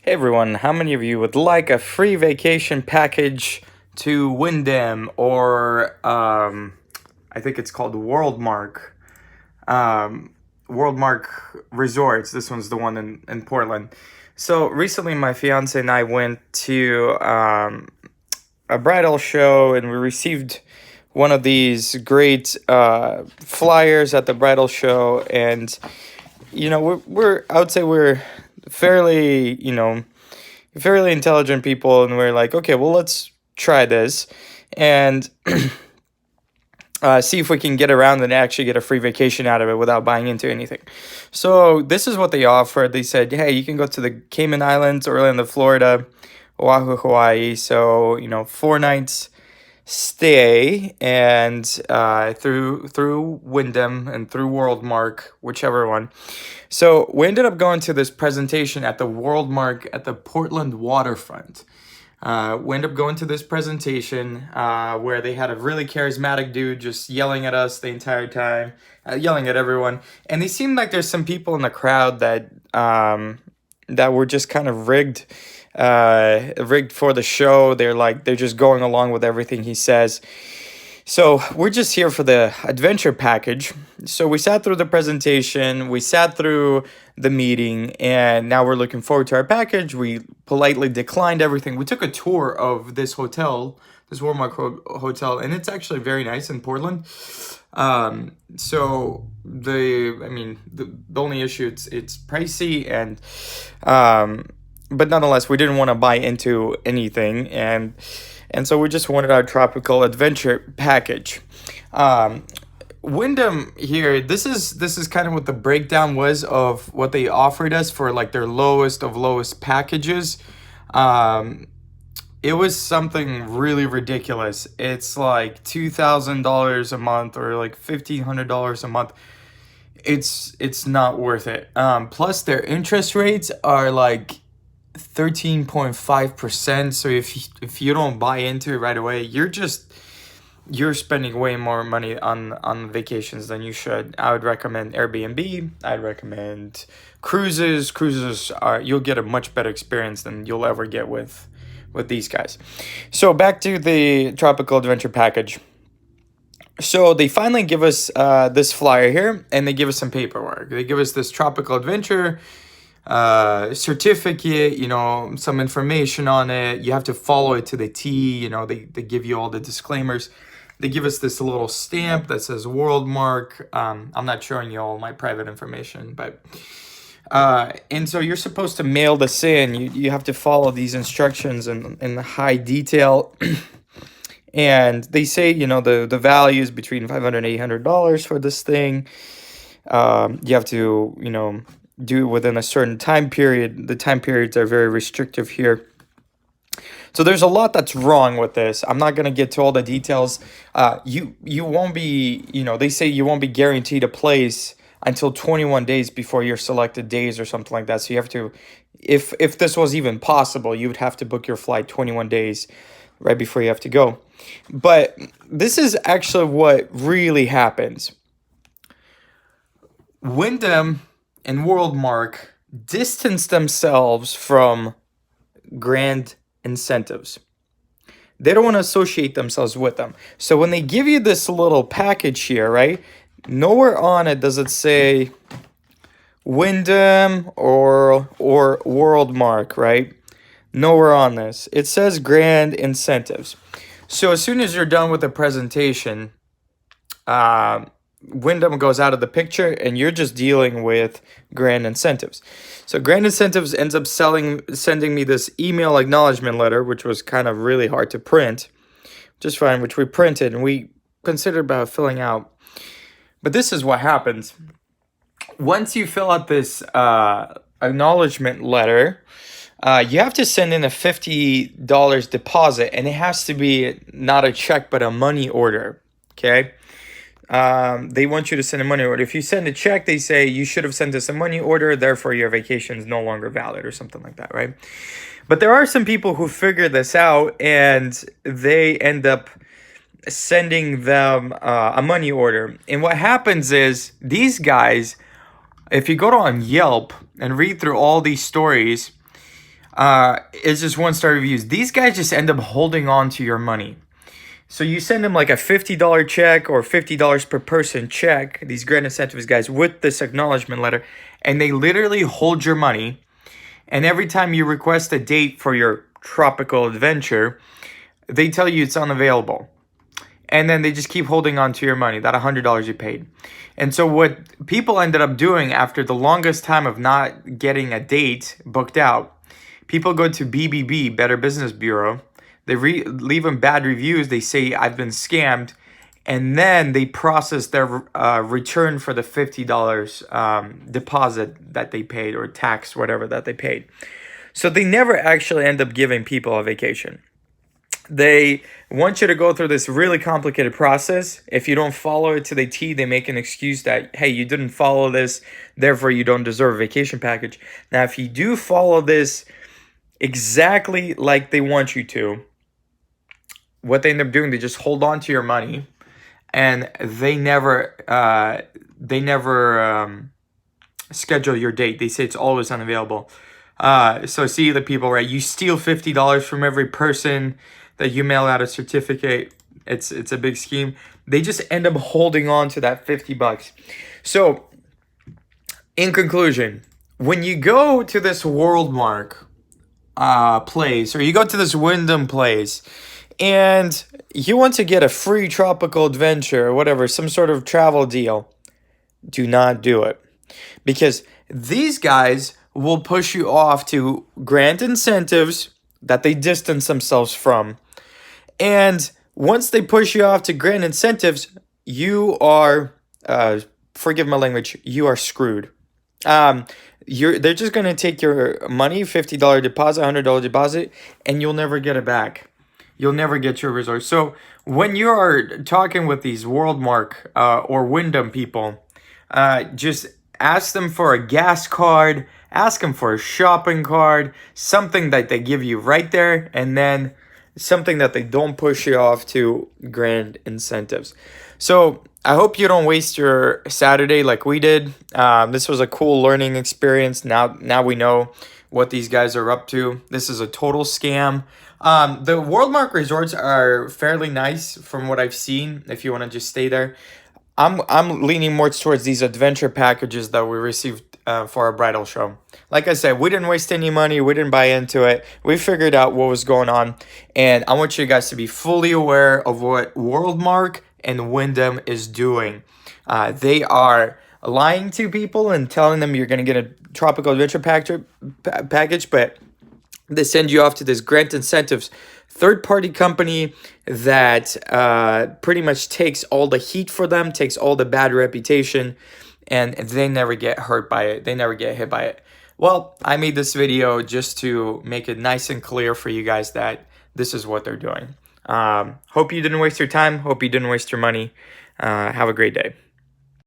Hey everyone, how many of you would like a free vacation package to Wyndham or I think it's called WorldMark, um, WorldMark Resorts? This one's the one in Portland. So recently, my fiance and I went to a bridal show, and we received one of these great flyers at the bridal show, and we're I would say we're fairly fairly intelligent people, and we're like, okay, well, let's try this and see if we can get around and actually get a free vacation out of it without buying into anything. So this is what they offered. They said, hey, you can go to the Cayman Islands, Orlando, Florida, Oahu, Hawaii. So 4 nights stay, and through Wyndham and through WorldMark, whichever one. So we ended up going to this presentation at the WorldMark at the Portland waterfront. We ended up going to this presentation where they had a really charismatic dude just yelling at us the entire time, yelling at everyone. And they seemed like there's some people in the crowd that were just kind of rigged for the show. They're just going along with everything he says. So we're just here for the adventure package. So we sat through the presentation, we sat through the meeting, and now we're looking forward to our package. We politely declined everything. We took a tour of this hotel, this WorldMark hotel, and it's actually very nice in Portland. So the only issue, it's pricey, and but nonetheless, we didn't want to buy into anything, and so we just wanted our tropical adventure package. Wyndham here, this is kind of what the breakdown was of what they offered us for like their lowest of lowest packages. It was something really ridiculous. It's like $2,000 a month or like $1,500 a month. It's not worth it. Plus their interest rates are like 13.5%. So if you don't buy into it right away, you're spending way more money on vacations than you should. I would recommend Airbnb. I'd recommend cruises. You'll get a much better experience than you'll ever get with these guys. So back to the tropical adventure package. So they finally give us this flyer here, and they give us some paperwork. They give us this tropical adventure certificate, some information on it. You have to follow it to the T. They give you all the disclaimers. They give us this little stamp that says WorldMark. I'm not showing you all my private information, but and so you're supposed to mail this in. You have to follow these instructions in high detail. And they say, the value is between $500 and $800 for this thing. You have to, do it within a certain time period. The time periods are very restrictive here. So there's a lot that's wrong with this. I'm not going to get to all the details. You won't be, they say you won't be guaranteed a place until 21 days before your selected days or something like that. So you have to, if this was even possible, you would have to book your flight 21 days right before you have to go. But this is actually what really happens. Wyndham and WorldMark distance themselves from grand incentives. They don't want to associate themselves with them. So when they give you this little package here, right, nowhere on it does it say Wyndham or WorldMark, right? Nowhere on this. It says grand incentives. So as soon as you're done with the presentation, Wyndham goes out of the picture, and you're just dealing with grand incentives. So grand incentives ends up sending me this email acknowledgement letter, which was kind of really hard to print, just fine, which we printed and we considered about filling out. But this is what happens. Once you fill out this acknowledgement letter, you have to send in a $50 deposit, and it has to be not a check but a money order. Okay. They want you to send a money order. If you send a check, they say you should have sent us a money order, therefore your vacation is no longer valid or something like that, right? But there are some people who figure this out, and they end up sending them a money order. And what happens is these guys, if you go on Yelp and read through all these stories, It's just 1-star reviews. These guys just end up holding on to your money. So you send them like a $50 check or $50 per person check, these Grand Incentives guys, with this acknowledgement letter, and they literally hold your money. And every time you request a date for your tropical adventure, they tell you it's unavailable. And then they just keep holding on to your money, that $100 you paid. And so what people ended up doing after the longest time of not getting a date booked out, people go to BBB, Better Business Bureau. They leave them bad reviews. They say, I've been scammed. And then they process their return for the $50 deposit that they paid, or tax, whatever that they paid. So they never actually end up giving people a vacation. They want you to go through this really complicated process. If you don't follow it to the T, they make an excuse that, hey, you didn't follow this, therefore you don't deserve a vacation package. Now, if you do follow this exactly like they want you to, what they end up doing, they just hold on to your money, and they never schedule your date. They say it's always unavailable. So see the people, right? You steal $50 from every person that you mail out a certificate. It's a big scheme. They just end up holding on to that $50. So in conclusion, when you go to this WorldMark place, or you go to this Wyndham place, and you want to get a free tropical adventure or whatever, some sort of travel deal, do not do it. Because these guys will push you off to grant incentives that they distance themselves from. And once they push you off to grant incentives, you are, forgive my language, you are screwed. They're just going to take your money, $50 deposit, $100 deposit, and you'll never get it back. You'll never get your resort. So when you are talking with these WorldMark or Wyndham people, just ask them for a gas card, ask them for a shopping card, something that they give you right there, and then something that they don't push you off to grand incentives. So I hope you don't waste your Saturday like we did. This was a cool learning experience. Now we know what these guys are up to. This is a total scam. The WorldMark resorts are fairly nice from what I've seen, if you want to just stay there. I'm leaning more towards these adventure packages that we received for our bridal show. Like I said, we didn't waste any money. We didn't buy into it. We figured out what was going on. And I want you guys to be fully aware of what WorldMark and Wyndham is doing. They are lying to people and telling them you're going to get a tropical adventure package, but they send you off to this grant incentives third-party company that pretty much takes all the heat for them, takes all the bad reputation, and they never get hurt by it. They never get hit by it. Well, I made this video just to make it nice and clear for you guys that this is what they're doing. Hope you didn't waste your time. Hope you didn't waste your money. Have a great day.